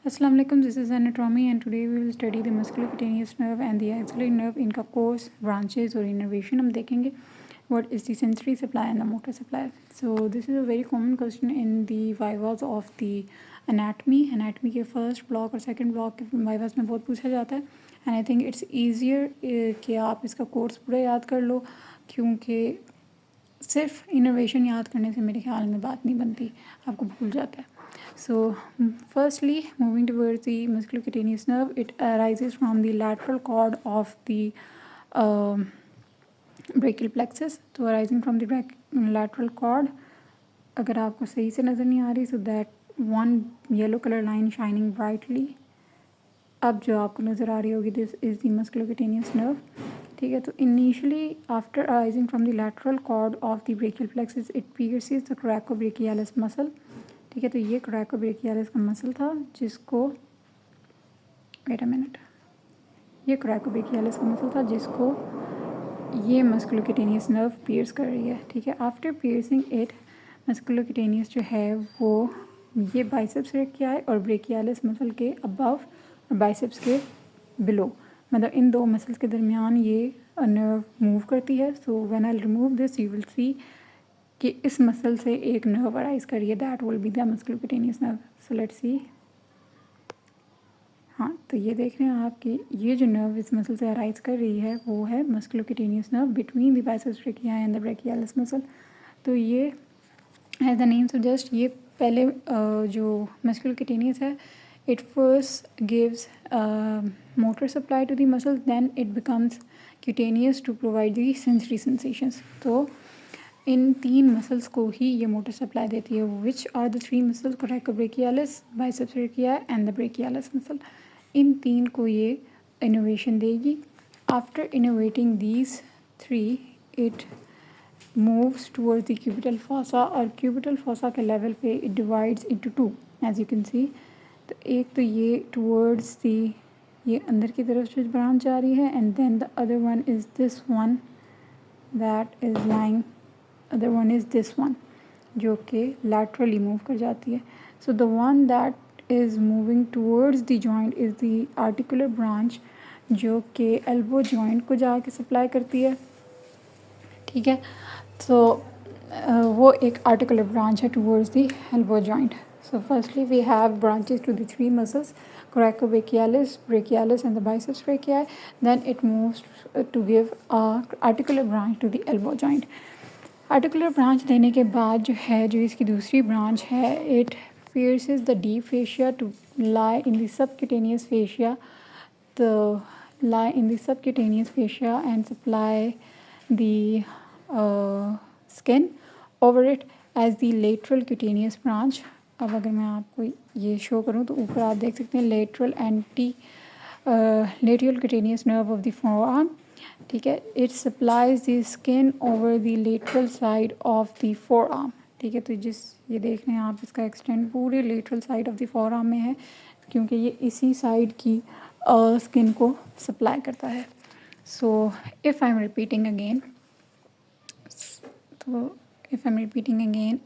Assalamu alaikum, this is anatomy and today we will study the musculocutaneous nerve and the axillary nerve. इनका course, branches और innervation हम देखेंगे. What is the sensory supply and the motor supply? So this is a very common question in the vivas of the anatomy के first block और second block के vivas में बहुत पूछा जाता है. And I think it's easier कि आप इसका course पूरा याद कर लो, क्योंकि सिर्फ इनोवेशन याद करने से मेरे ख्याल में बात नहीं बनती, आपको भूल जाता है. So firstly, moving towards the musculocutaneous nerve, it arises from the lateral cord of the brachial plexus. तो arising from the lateral cord, अगर आपको सही से नज़र नहीं आ रही, so that one yellow color line shining brightly, अब जो आपको नज़र आ रही होगी, this is the musculocutaneous nerve. ठीक है, तो initially after arising from the lateral cord of the brachial plexus it pierces the coracobrachialis muscle. ठीक है, तो ये कोरैकोब्रेकियालिस का मसल था जिसको वेट अ मिनट, ये कोरैकोब्रेकियालिस का मसल था जिसको ये मस्कुलोक्यूटेनियस नर्व पियर्स कर रही है. ठीक है, आफ्टर पियर्सिंग इट मस्कुलोक्यूटेनियस जो है वो ये बाइसेप्स ब्रेकियाई और ब्रेकियालिस मसल के अबव और बाइसेप्स के बिलो, मतलब इन दो मसल्स के दरमियान ये नर्व मूव करती है. So when I remove this you will see कि इस मसल से एक नर्व अराइज कर रही है, that will be the musculocutaneous nerve. So let's see. हाँ, तो ये देख रहे हैं आप कि ये जो नर्व इस मसल से अराइज कर रही है वो है musculocutaneous nerve between the biceps brachii and the brachialis muscle. तो ये एज द नेम सजेस्ट, ये पहले जो मस्कुलोक्यूटेनियस है, it first gives motor supply to the muscle, then it becomes cutaneous to provide the sensory sensations. तो इन तीन muscles को ही ये मोटर सप्लाई देती है. Which are the three muscles? Coracobrachialis, biceps brachii and the brachialis muscle. इन तीन को ये इनोवेशन देगी. After innovating these three it moves towards the cubital fossa, और क्यूबिटल फॉसा के लेवल पे it divides into two as you can see. तो एक तो ये टूवर्ड्स दी, ये अंदर की तरफ से ब्रांच जा रही है, and then the other one is this one that is lying, other one is this one जो कि लैटरली मूव कर जाती है. So the one that is moving towards the joint is the articular branch जो कि elbow joint को जाके supply करती है. ठीक है, तो वो एक आर्टिकुलर ब्रांच है towards the elbow joint. So firstly we have branches to the three muscles, coracobrachialis, brachialis and the biceps brachii. Then it moves to give a articular branch to the elbow joint. Articular branch देने के बाद जो है, जो इसकी दूसरी branch है, it pierces the deep fascia to lie in the subcutaneous fascia, to lie in the subcutaneous fascia and supply the skin over it as the lateral cutaneous branch. अब अगर मैं आपको ये शो करूँ तो ऊपर आप देख सकते हैं lateral lateral cutaneous nerve of the forearm. ठीक है, it supplies the skin over the lateral side of the forearm. ठीक है, तो ये देख रहे हैं आप, इसका एक्सटेंड पूरे lateral side of the forearm में है, क्योंकि ये इसी साइड की स्किन को सप्लाई करता है. So if I am repeating again,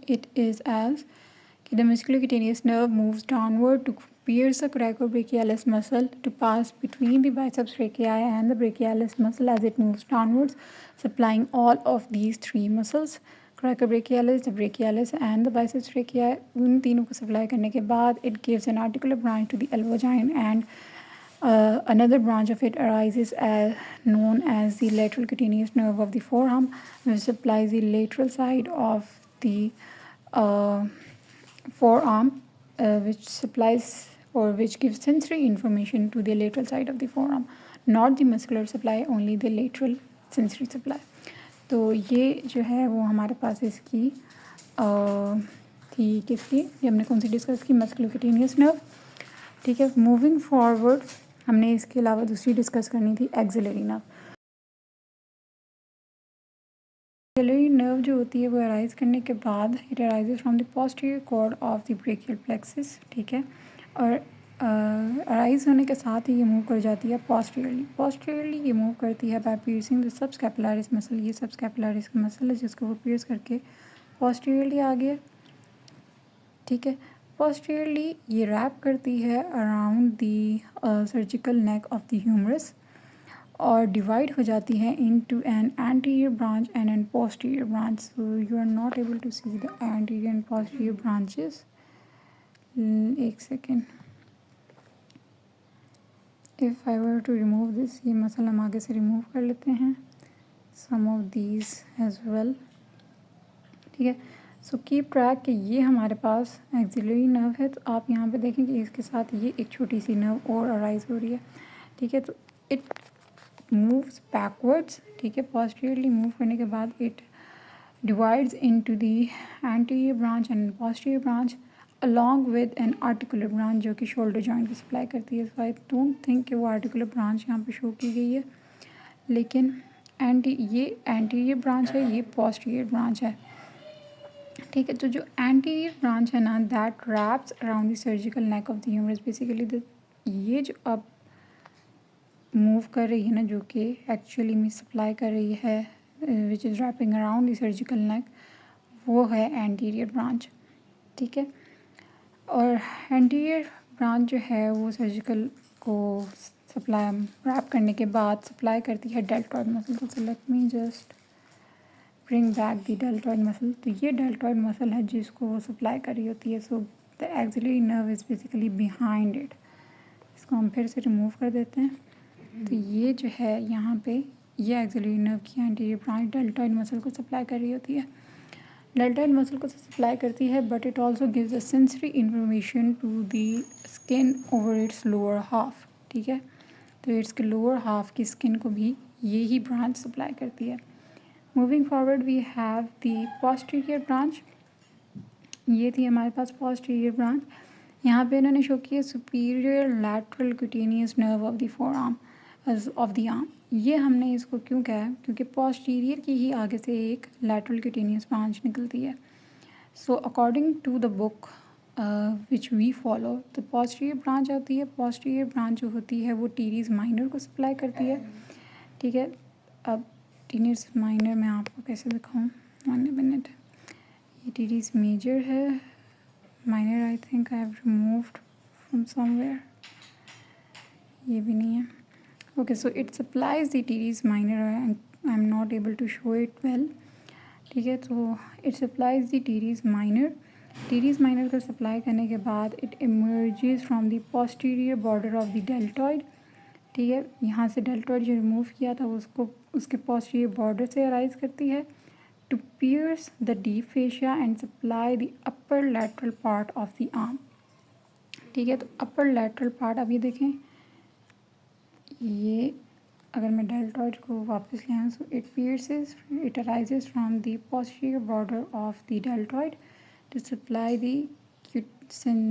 it is as the musculocutaneous nerve moves downward to pierce the coracobrachialis muscle to pass between the biceps brachii and the brachialis muscle as it moves downwards, supplying all of these three muscles, coracobrachialis, the brachialis and the biceps brachii. उन तीनों को supply करने के बाद it gives an articular branch to the elbow joint, and another branch of it arises known as the lateral cutaneous nerve of the forearm, which supplies the lateral side of the forearm, which supplies or which gives sensory information to the lateral side of the forearm, not the muscular supply, only the lateral sensory supply. तो ये जो है वो हमारे पास इसकी थी किसकी, ये हमने कौन सी डिस्कस की, मस्कुलोक्यूटेनियस नर्व. ठीक है, मूविंग फॉरवर्ड हमने इसके अलावा दूसरी डिस्कस करनी थी एक्सिलरी नर्व. एक्सिलरी नर्व जो होती है वो अराइज करने के बाद it arises from the posterior cord of the brachial plexus. ठीक है, और अराइज होने के साथ ही ये मूव कर जाती है पोस्टीरियरली ये मूव करती है by piercing the subscapularis muscle. ये सबस्कैपुलरिस का मसल है जिसको वो पियर्स करके पोस्टीरियरली आ गया. ठीक है, पोस्टीरियरली ये रैप करती है around the surgical neck of the humerus और डिवाइड हो जाती है into an anterior branch and an posterior branch. So you are not able to see the anterior and posterior branches. एक second. If I were to remove this, ये muscle हम आगे से remove कर लेते हैं. Some of these as well. ठीक है. सो कीप ट्रैक कि ये हमारे पास एक्सिलरी नर्व है. तो आप यहाँ पे देखें कि इसके साथ ये एक छोटी सी नर्व और अराइज हो रही है. ठीक है. तो इट मूव्स बैकवर्ड्स. ठीक है. पोस्टीरियरली मूव करने के बाद it divides into the anterior branch and posterior branch along with an articular branch जो कि शोल्डर जॉइंट को सप्लाई करती है. सो आई डोंट थिंक कि वो आर्टिकुलर ब्रांच यहाँ पे शो की गई है, लेकिन ये एंटीरियर ब्रांच है, ये पोस्टीरियर ब्रांच है. ठीक है. तो जो एंटीरियर ब्रांच है ना, that wraps around the surgical neck of the humerus. Basically ये जो अब मूव कर रही है ना, जो कि एक्चुअली में सप्लाई कर रही है which is wrapping around the surgical neck, वो है एंटीरियर ब्रांच. ठीक है. और एंटीरियर ब्रांच जो है वो सर्जिकल को सप्लाई रैप करने के बाद सप्लाई करती है डेल्टॉइड मसल को. So let me just bring back the deltoid muscle. तो ये डेल्टॉइड मसल है जिसको वो सप्लाई कर रही होती है. So the axillary nerve is basically behind it. इसको हम फिर से रिमूव कर देते हैं. तो ये जो है यहाँ पे ये एक्सिलरी नर्व की एंटीरियर ब्रांच डेल्टॉइड मसल को सप्लाई कर रही होती है. डेल्टॉइड मसल को सप्लाई करती है, but it also gives a sensory information to the skin over its lower half. ठीक है. तो इसके लोअर हाफ की स्किन को भी यही ब्रांच सप्लाई करती है. Moving forward we have the posterior branch. ये थी हमारे पास पोस्टीरियर ब्रांच. यहाँ पे इन्होंने शो किया superior lateral cutaneous nerve of the four arm of the arm. ये हमने इसको क्यों कहा है, क्योंकि पोस्टीरियर की ही आगे से एक लैटरल क्यूटेनियस ब्रांच निकलती है. So according to the book which we follow, तो पोस्टीरियर ब्रांच होती है. पोस्टीरियर ब्रांच जो होती है वो टीरीज माइनर को सप्लाई करती है. ठीक है. अब टीरीज माइनर मैं आपको कैसे दिखाऊँ, 1 मिनट. ये टीरीज मेजर है, minor I think I have removed from somewhere. ये भी नहीं है. Okay. So it supplies the teres minor. I am not able to show it well. ठीक है. तो it supplies the teres minor. Teres minor को supply करने के बाद it emerges from the posterior border of the deltoid. ठीक है. यहाँ से डेल्टॉइड जो रिमूव किया था उसको उसके पोस्टीरियर बॉर्डर से अराइज करती है to pierce the deep fascia and supply the upper lateral part of the arm. ठीक है. तो अपर लैटरल पार्ट, अब ये देखें, ये अगर मैं डेल्टॉइड को वापस ले आऊँ, so it arises from the posterior border of the deltoid to supply the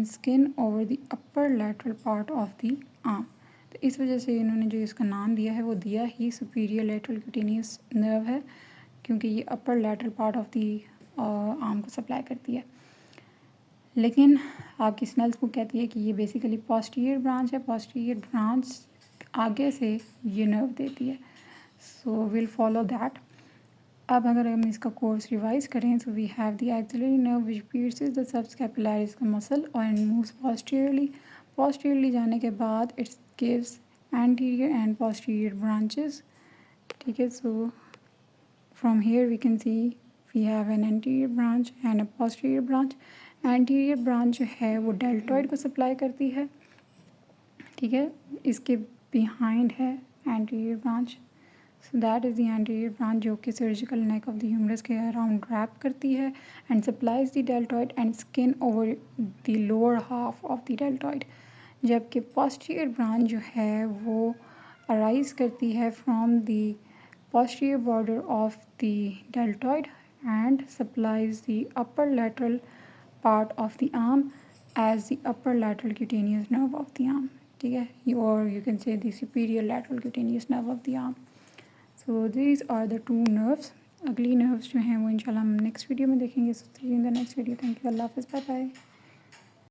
skin over the upper lateral part of the arm. तो इस वजह से इन्होंने जो इसका नाम दिया है वो दिया ही सुपीरियर लैटरल क्यूटेनियस नर्व है, क्योंकि ये upper lateral part of the arm को सप्लाई करती है. लेकिन आपकी स्नेल्स बुक कहती है कि ये बेसिकली पोस्टीरियर ब्रांच है. पोस्टीरियर ब्रांच आगे से ये नर्व देती है. So will follow that. अब अगर हम इसका कोर्स रिवाइज करें, so we have the axillary nerve which pierces the subscapularis muscle and moves posteriorly. Posteriorly जाने के बाद it's gives anterior and posterior branches. ठीक है. So from here we can see we have an anterior branch and a posterior branch. Anterior branch जो है वो deltoid को supply करती है. ठीक है. इसके बिहाइंड है anterior branch. So that is the anterior branch जो कि surgical neck of the humerus के अराउंड रैप करती है and supplies the deltoid and skin over the lower half of the deltoid. जबकि पोस्टीरियर ब्रांच जो है वो अराइज करती है from the posterior border of the deltoid and supplies the upper lateral part of the arm as the upper lateral cutaneous nerve of the arm. ठीक है. Or you can say the superior lateral cutaneous nerve of the arm. So these are the two nerves. अगली nerves जो हैं वो इंशाल्लाह हम next video में देखेंगे. So see you in the next video. Thank you. अल्लाह हाफ़िज़. Bye bye.